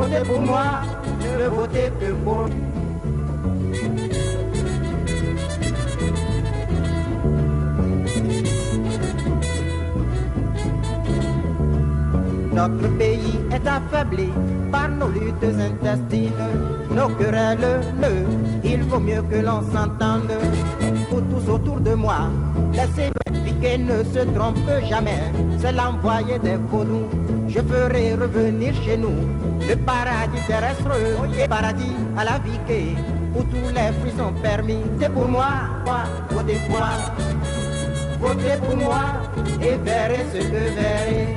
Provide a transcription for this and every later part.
votez pour moi, ne votez que pour... Notre pays est affaibli par nos luttes intestines, nos querelles, il vaut mieux que l'on s'entende. Pour tous autour de moi, laissez piquer ne se trompe jamais, c'est l'envoyé des vaudous. Je ferai revenir chez nous le paradis terrestre, le paradis à la vie où tous les fruits sont permis. C'est pour moi, votez pour moi, votez pour moi et verrez ce que verrez.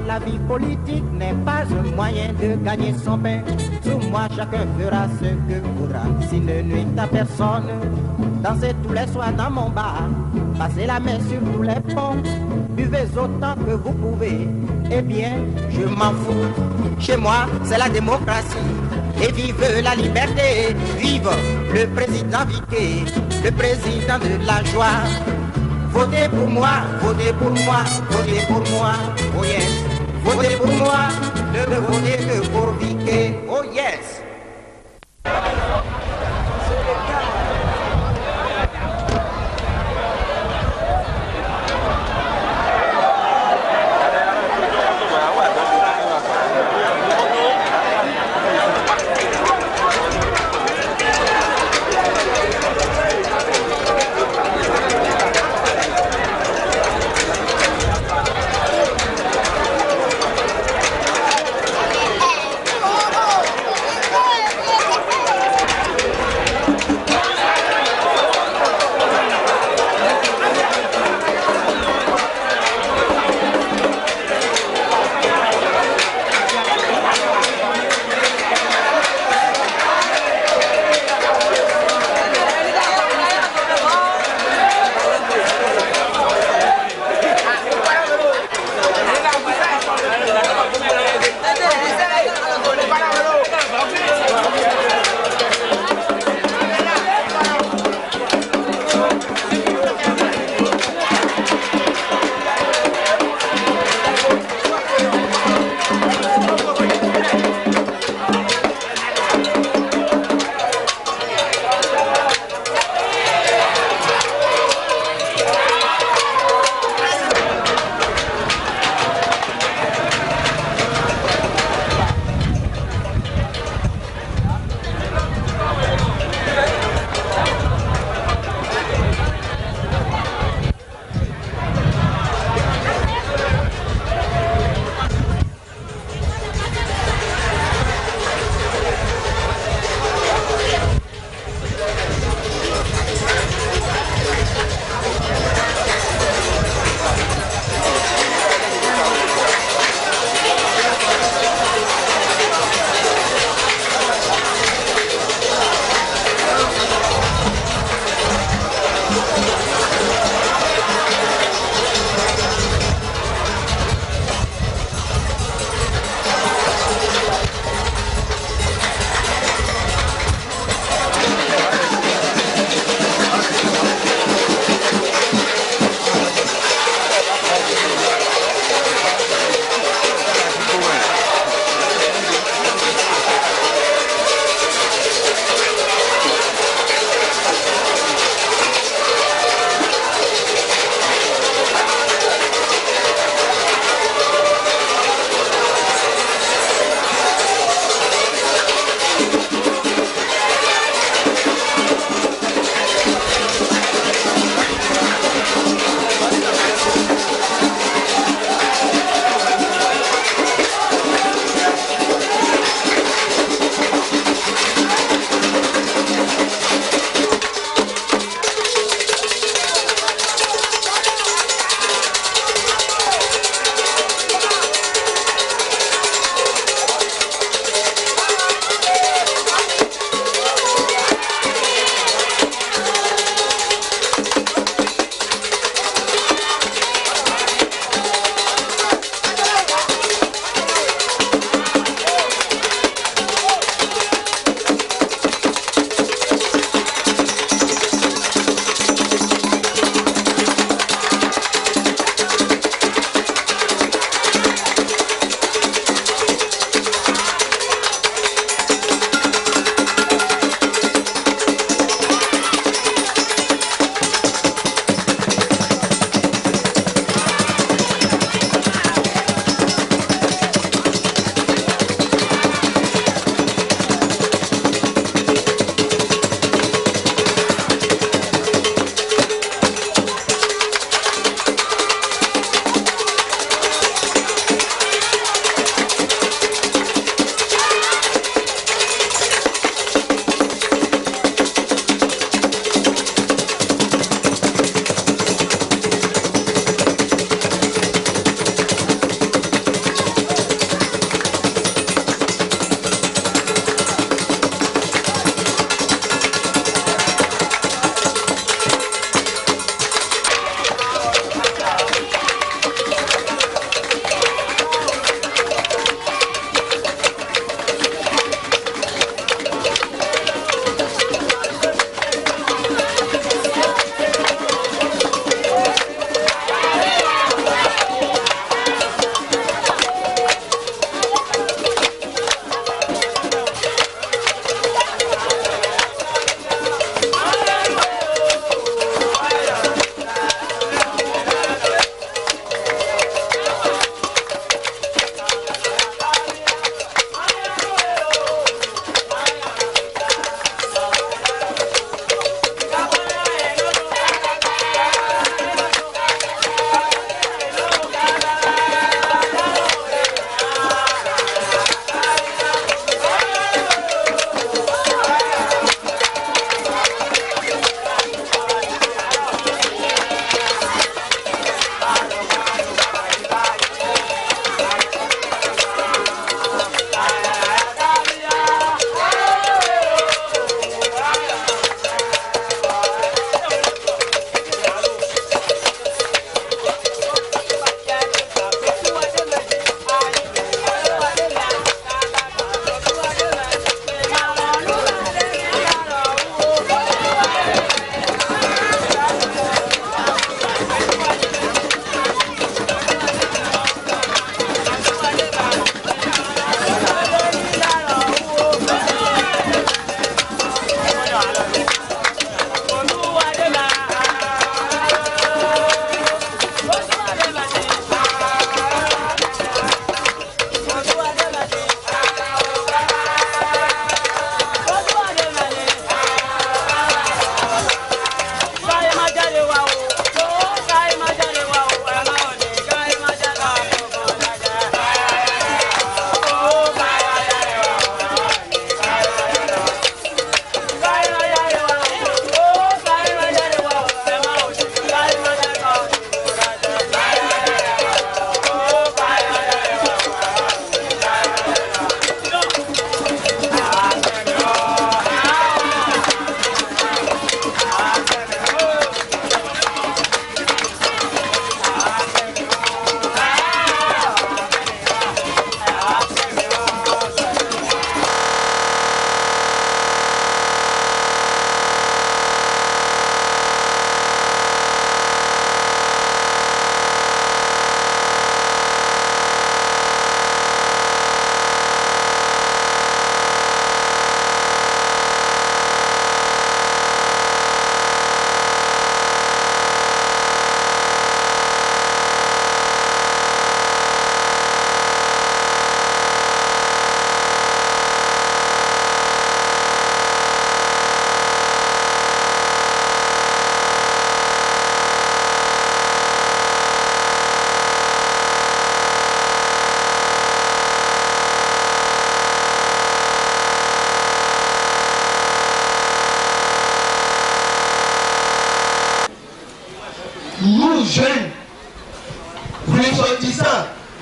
La vie politique n'est pas un moyen de gagner son pain. Sous moi, chacun fera ce que voudra, s'il ne nuit à personne. Dansez tous les soirs dans mon bar, passez la main sur tous les ponts, buvez autant que vous pouvez. Eh bien, je m'en fous. Chez moi, c'est la démocratie. Et vive la liberté, vive le président Viquet, le président de la joie. Votez pour moi, votez pour moi, votez pour moi, oh yes. Votez pour moi, ne votez que pour Viquet, oh yes.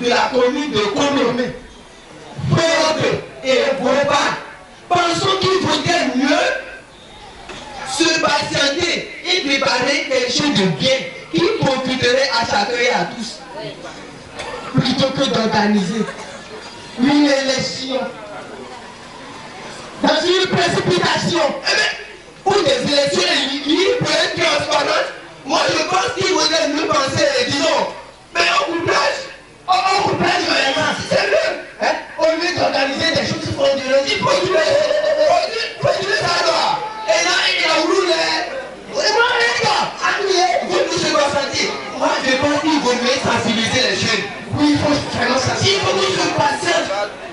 de la commune de Konomé, Péope et Boba, pensons qu'il vaudrait mieux se patienter et préparer quelque chose de bien qui profiterait à chacun et à tous, plutôt que d'organiser une élection dans une précipitation. Pour des élections libres et transparentes, moi je pense qu'il vaudrait mieux penser, disons, mais au couplage vraiment, c'est mieux. Au lieu d'organiser des choses frauduleuses, il faut tuer ça là. Et là, il y a roulé. Et moi, les gars, vous tous se consentir. Moi, je pense qu'il vaut mieux sensibiliser les jeunes. Oui, il faut vraiment sensibiliser. Il faut que je patiente.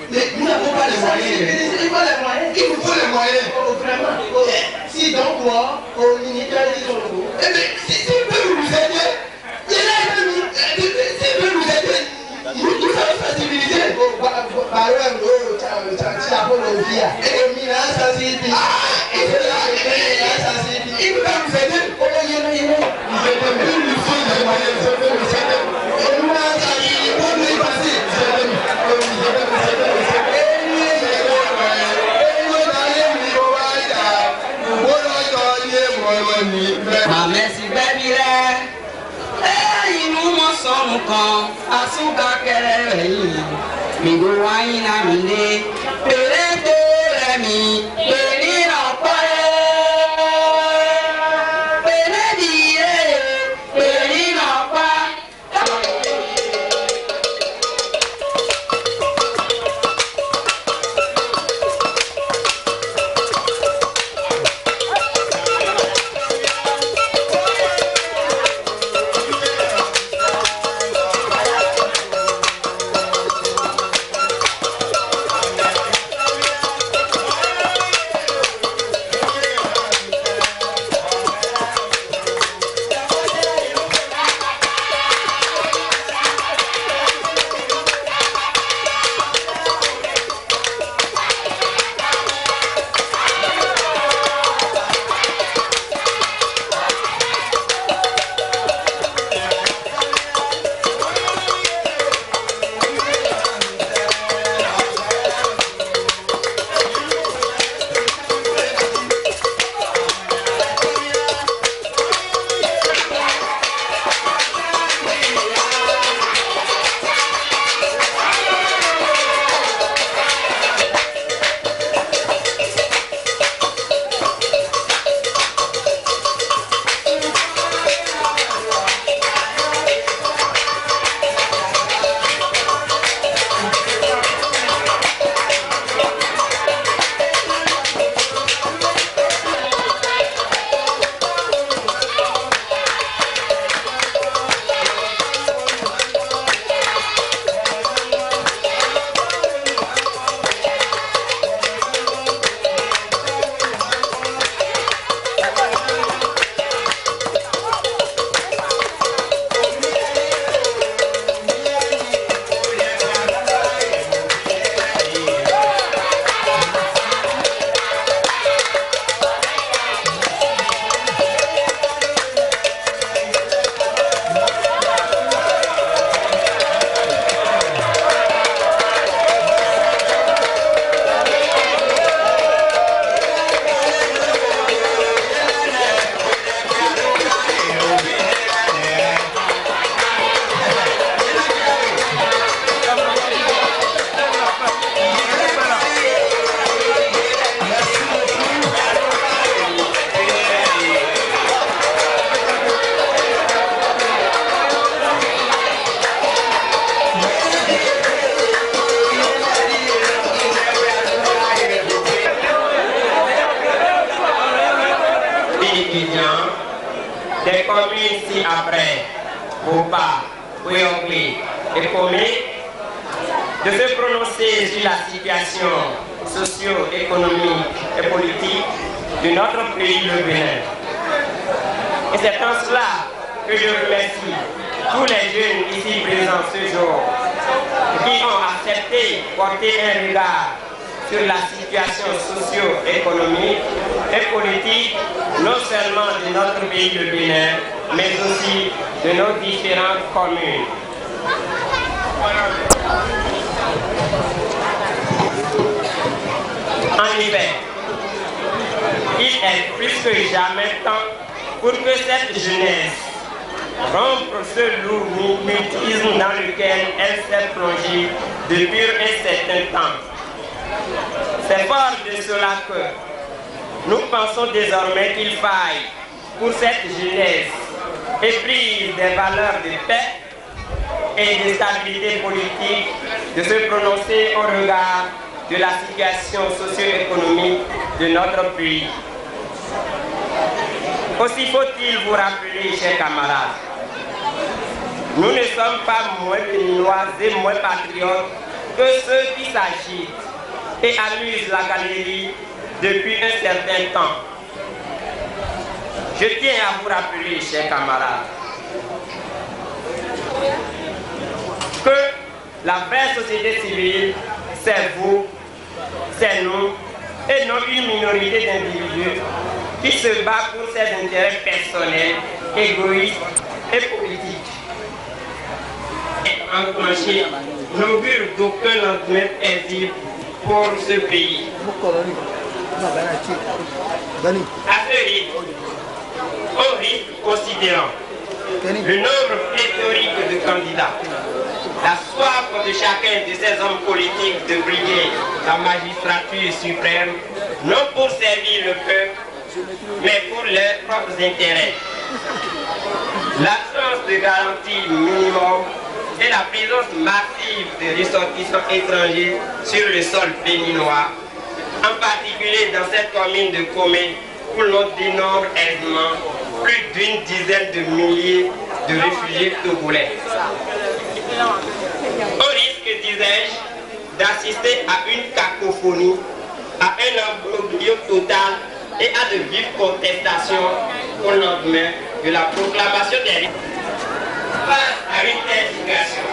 Mais nous n'avons pas les moyens. Il faut les moyens. Il vous faut les moyens. Vraiment. Si donc moi, on initialise au coup. Eh bien, si peut nous aider, il est là, s'il peut nous aider, nous allons sensibiliser. Par exemple, tu as pour le dire. Et il a sensibilisé. Il peut nous aider. Il nous faut les moyens. Et nous allons sensibiliser pour nous y passer. Ah, merci, baby. Nous m'en sommes quand à son gars Mingo waina mine, pere pere mi, pere na pare, pere dire, pere na pa. des communes ci-après, Boba, Ouéonglé et Komé, de se prononcer sur la situation socio-économique et politique de notre pays, le Bénin. Et c'est en cela que je remercie tous les jeunes ici présents ce jour qui ont accepté de porter un regard sur la situation socio-économique et politique, non seulement de notre pays, le Bénin, mais aussi de nos différentes communes. que jamais temps pour que cette jeunesse rompre ce lourd mutisme dans lequel elle s'est plongée depuis un certain temps. C'est fort de cela que nous pensons désormais qu'il faille pour cette jeunesse éprise des valeurs de paix et de stabilité politique de se prononcer au regard de la situation socio-économique de notre pays. Aussi faut-il vous rappeler, chers camarades, nous ne sommes pas moins béninois et moins patriotes que ceux qui s'agitent et amusent la galerie depuis un certain temps. Je tiens à vous rappeler, chers camarades, que la vraie société civile, c'est vous, c'est nous, et non une minorité d'individus qui se bat pour ses intérêts personnels, égoïstes et politiques. Et enclencher n'augure d'aucun lendemain paisible pour ce pays. À ce rythme, au rythme considérant le nombre pléthorique de candidats, la soif de chacun de ces hommes politiques de briguer la magistrature suprême, non pour servir le peuple, mais pour leurs propres intérêts. L'absence de garantie minimum et la présence massive de ressortissants étrangers sur le sol béninois, en particulier dans cette commune de Comé, où l'on dénombre aisément plus d'une dizaine de milliers de réfugiés togolais. Au risque, disais-je, d'assister à une cacophonie, à un imbroglio total et à de vives contestations au lendemain de la proclamation des résultats. Face à une telle situation,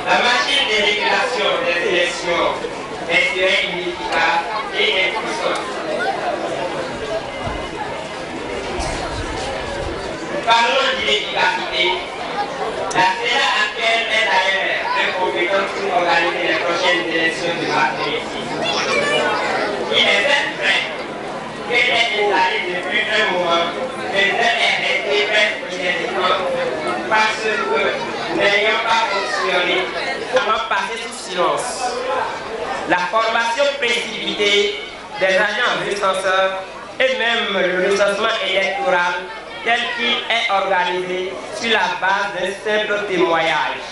la machine de régulation des élections serait inefficace et impuissante. Parlons d'inefficacité, la CENA actuelle est d'ailleurs incompétente pour organiser les prochaines élections de mars. Il est vrai qu'elle est installée depuis un moment, mais elle est restée presque inexistante parce que, n'ayant pas fonctionné, comment passer sous silence. La formation précipitée des agents recenseurs et même le recensement électoral tel qu'il est organisé sur la base d'un simple témoignage.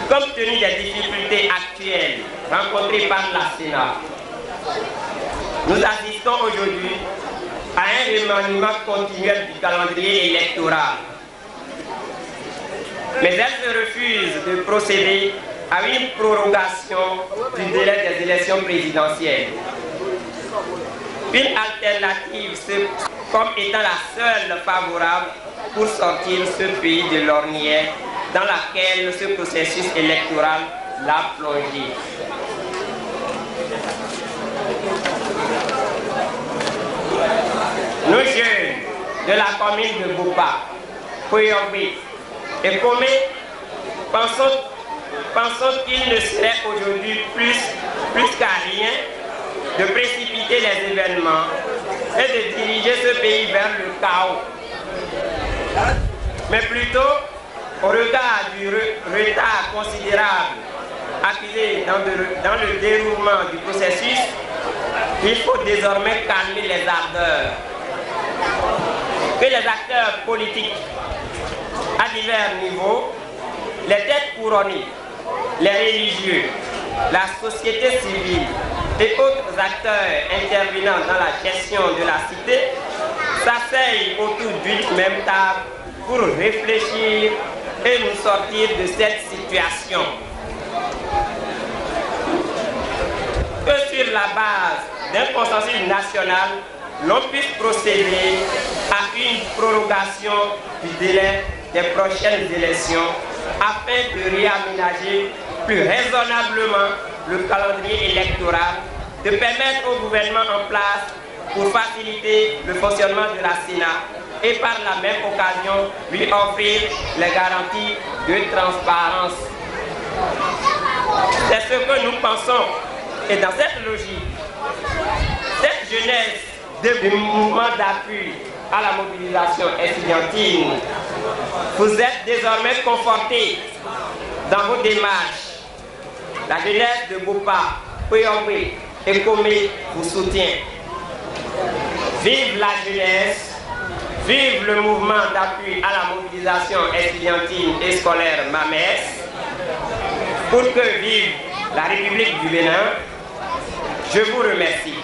Compte tenu des difficultés actuelles rencontrées par la CENA, nous assistons aujourd'hui à un remaniement continuel du calendrier électoral. Mais elle se refuse de procéder à une prorogation du délai des élections présidentielles. Une alternative comme étant la seule favorable pour sortir ce pays de l'ornière dans laquelle ce processus électoral l'a plongé. Nous jeunes de la commune de Boupa, Koyombi et Comé pensons qu'il ne serait aujourd'hui plus qu'à rien de précipiter les événements et de diriger ce pays vers le chaos. Mais plutôt, au regard du retard considérable accusé dans le déroulement du processus, il faut désormais calmer les ardeurs. Que les acteurs politiques à divers niveaux, les têtes couronnées, les religieux, la société civile et autres acteurs intervenant dans la gestion de la cité s'asseyent autour d'une même table pour réfléchir et nous sortir de cette situation. Que sur la base d'un consensus national, l'on puisse procéder à une prorogation du délai des prochaines élections afin de réaménager plus raisonnablement le calendrier électoral, de permettre au gouvernement en place pour faciliter le fonctionnement de la CENA et par la même occasion lui offrir les garanties de transparence. C'est ce que nous pensons. Et dans cette logique, cette jeunesse du mouvement d'appui à la mobilisation estudiantine, vous êtes désormais confortés dans vos démarches. La jeunesse de Bopa, Poyombe et Komé vous soutient. Vive la jeunesse, vive le mouvement d'appui à la mobilisation estudiantine et scolaire MAMES, pour que vive la République du Bénin. Je vous remercie.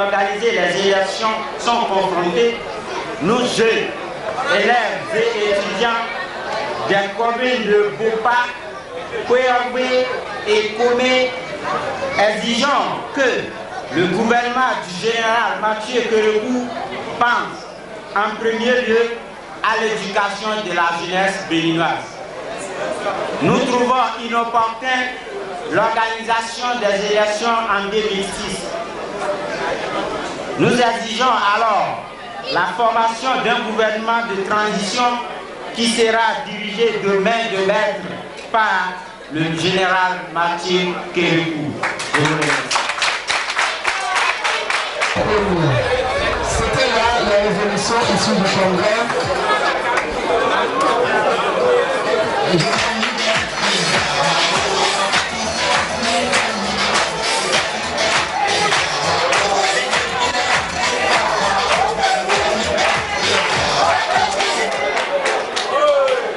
d'organiser les élections sont confrontés, nous jeunes, élèves et étudiants des communes de Bopa, Kouéambé et Komé, exigeons que le gouvernement du général Mathieu Kérékou pense en premier lieu à l'éducation de la jeunesse béninoise. Nous trouvons inopportun l'organisation des élections en 2006. Nous exigeons alors la formation d'un gouvernement de transition qui sera dirigé de main de maître par le général Mathieu Kérékou. C'était là la résolution issue du Congrès.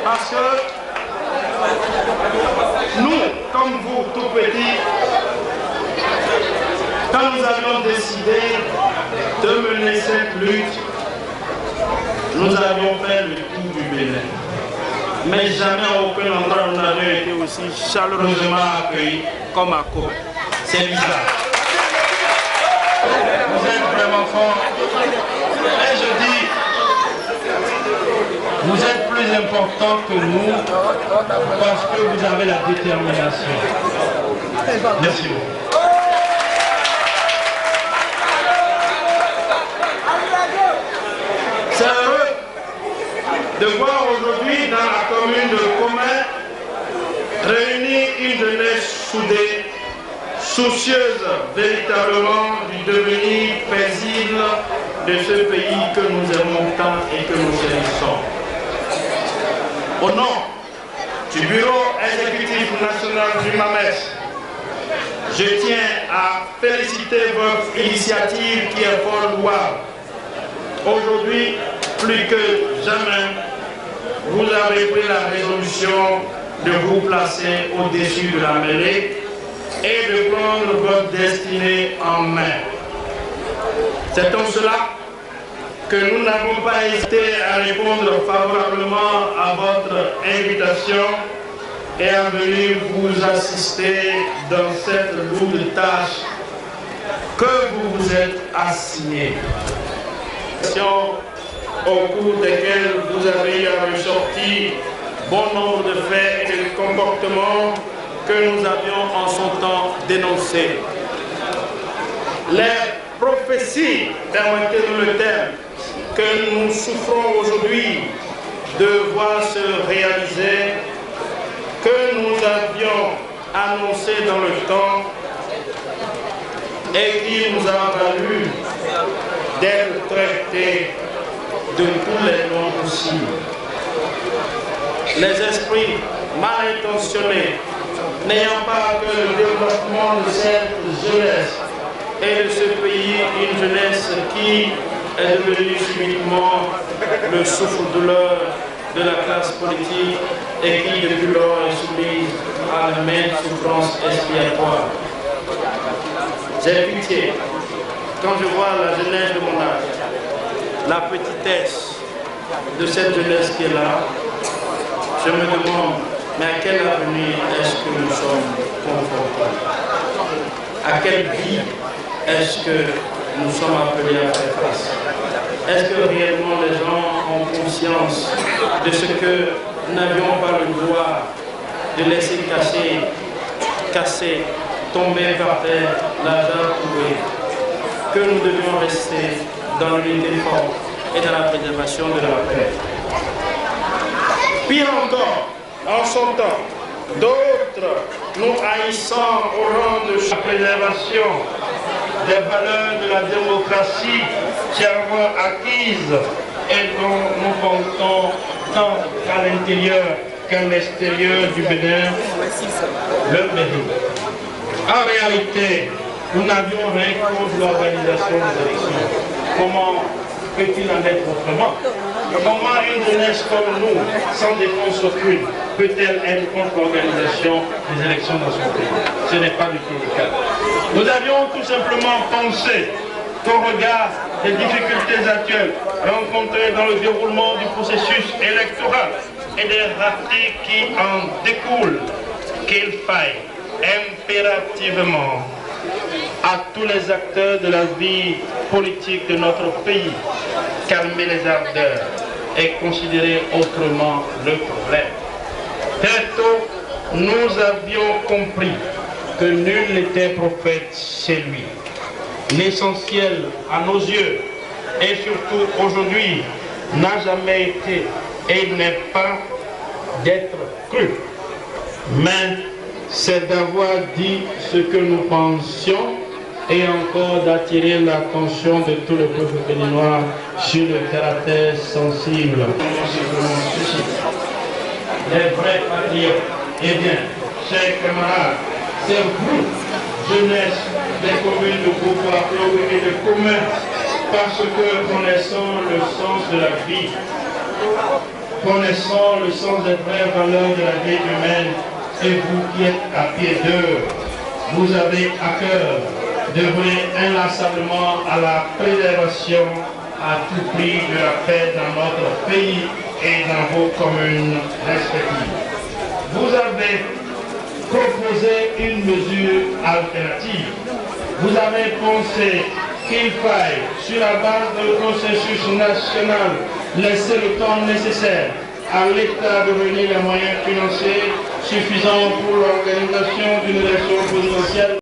Parce que nous, comme vous, tout petits, quand nous avions décidé de mener cette lutte, nous avions fait le tour du Bénin. Mais jamais à aucun endroit nous n'avions été aussi chaleureusement accueillis comme à Côte. C'est bizarre. Vous êtes vraiment forts. Et je dis, vous êtes plus important que nous parce que vous avez la détermination. Merci beaucoup. C'est heureux de voir aujourd'hui dans la commune de Komé réunir une jeunesse soudée, soucieuse véritablement du devenir paisible de ce pays que nous aimons tant et que nous chérissons. Au nom du bureau exécutif national du MAMES, je tiens à féliciter votre initiative qui est fort louable. Aujourd'hui, plus que jamais, vous avez pris la résolution de vous placer au-dessus de la mêlée et de prendre votre destinée en main. C'est en cela que nous n'avons pas hésité à répondre favorablement à votre invitation et à venir vous assister dans cette lourde tâche que vous vous êtes assignée. Au cours desquelles vous avez ressorti bon nombre de faits et de comportements que nous avions en son temps dénoncés. Les prophéties, permettez-nous le terme, que nous souffrons aujourd'hui de voir se réaliser, que nous avions annoncées dans le temps et qui nous a valu d'être traités de tous les noms possibles. Les esprits mal intentionnés, n'ayant pas que le développement de cette jeunesse et de ce pays, une jeunesse qui est devenue subitement le souffre-douleur de la classe politique et qui depuis lors est soumise à la même souffrance expiatoire. J'ai pitié quand je vois la jeunesse de mon âge, la petitesse de cette jeunesse qui est là. Je me demande, mais à quel avenir est-ce que nous sommes confrontés? À quelle vie est-ce que nous sommes appelés à faire face? Est-ce que réellement les gens ont conscience de ce que nous n'avions pas le droit de laisser casser, tomber par terre l'argent trouvé, que nous devions rester dans l'unité forte et dans la préservation de la paix? Pire encore, en son temps, d'autres nous haïssant au rang de la préservation des valeurs de la démocratie chèrement acquises et dont nous comptons tant à l'intérieur qu'à l'extérieur du Bénin, le mérite. En réalité, nous n'avions rien contre l'organisation des élections. Comment peut-il en être autrement? Comment une jeunesse comme nous, sans défense aucune, peut-elle être contre l'organisation des élections dans son pays? Ce n'est pas du tout le cas. Nous avions tout simplement pensé qu'au regard des difficultés actuelles rencontrées dans le déroulement du processus électoral et des ratés qui en découlent, qu'il faille impérativement à tous les acteurs de la vie politique de notre pays calmer les ardeurs et considérer autrement le problème. Très tôt, nous avions compris que nul n'était prophète chez lui. L'essentiel à nos yeux, et surtout aujourd'hui, n'a jamais été et n'est pas d'être cru, mais c'est d'avoir dit ce que nous pensions et encore d'attirer l'attention de tout le peuple béninois sur le caractère sensible. Les vrais patriotes, eh bien, chers camarades, c'est vous, jeunesse des communes de Bourg-Claude et de commerce, parce que connaissant le sens de la vie, connaissant le sens des vraies valeurs de la vie humaine, et vous qui êtes à pied d'œuvre, vous avez à cœur d'œuvrer inlassablement à la préservation à tout prix de la paix dans notre pays et dans vos communes respectives. Vous avez proposé une mesure alternative. Vous avez pensé qu'il faille, sur la base d'un processus national, laisser le temps nécessaire à l'État de réunir les moyens financiers suffisants pour l'organisation d'une élection présidentielle.